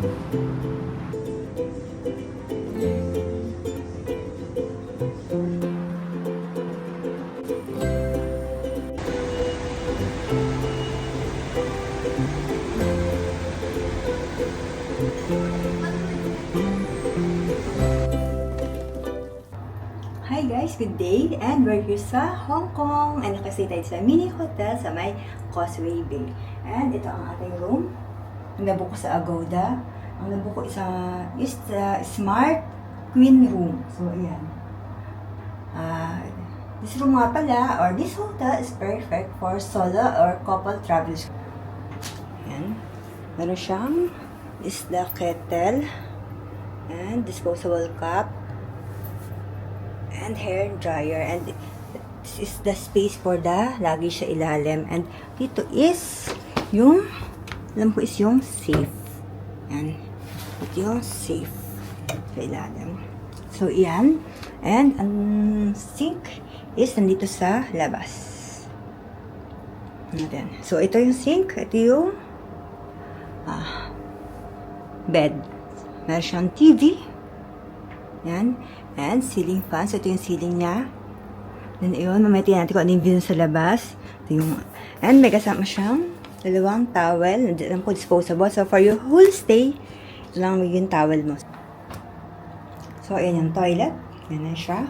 Hi guys, good day, and we're here sa Hong Kong and nakasay tayo sa mini hotel sa may Causeway Bay. And ito ang ating room. Ang nabuko sa Agoda. Ang nabuko is the Smart Queen Room. So ayan. This room nga pala, or this hotel is perfect for solo or couple travels. Ayan. Meron siyang the kettle and disposable cup and hair dryer, and this is the space for the luggage sa ilalim, and dito is yung alam ko is yung safe. Yan, ito yung safe sa ilalim. So yan, and ang sink is nandito sa labas natin. So ito yung sink, ito yung bed, meron siyang TV. Yan. And ceiling fan. So, ito yung ceiling niya. Then, yun. Mamaya tingnan natin kung ano yung view sa labas. Ito yung... And may kasama siyang dalawang towel. Nandiyan po disposable. So, for your whole stay, ito lang magiging towel mo. So, ayan yung toilet. Yan na siya.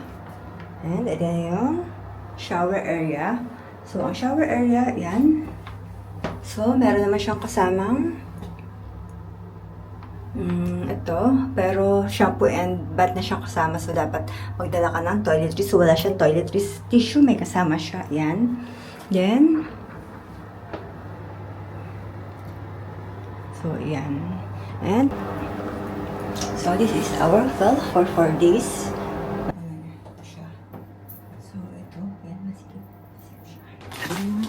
And, ito yung shower area. So, ang shower area, yan. So, meron naman siyang kasamang ito, pero shampoo and bath na siyang kasama, so dapat magdala ka ng toiletries. So wala siyang toiletries tissue, may kasama siya. Yan. Then, so yan. And, so this is our hotel for 4 days. Ito siya. So ito, yan, masikip.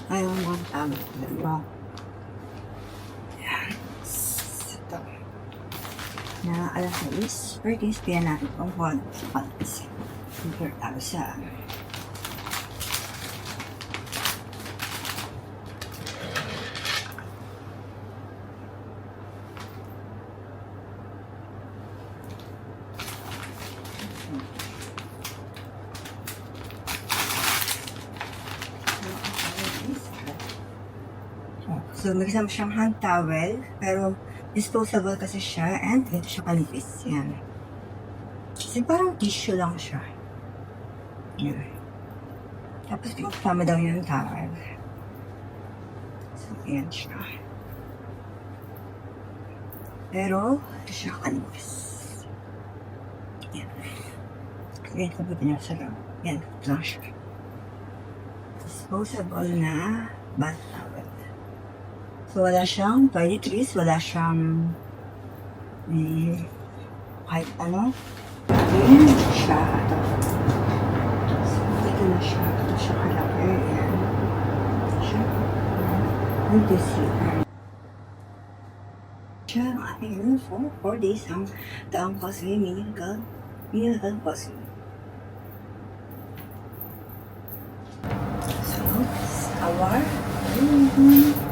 Ayaw mo ang tama. Diba? Na alam ko is per days kaya natin kung kung compare tayo sa so may kasama siyang hand towel, pero disposable kasi siya, and ito siya kalipis. Yan. Kasi parang tissue lang siya. Yan. Tapos kasama daw yung towel. So, yan siya. Pero, ito siya kalipis. Yan. Yan, kapag pinasarap. Yan, ito lang siya. Disposable na bath towel. So, wala siyang toiletries, wala siyang kahit ano. Ayan siya. So, ito na siya. Ito siya kalaki. Ayan. Siya. And this here. Siya ang ating room for 4 days ang Daang Causeway, Minigal Causeway. So, our room.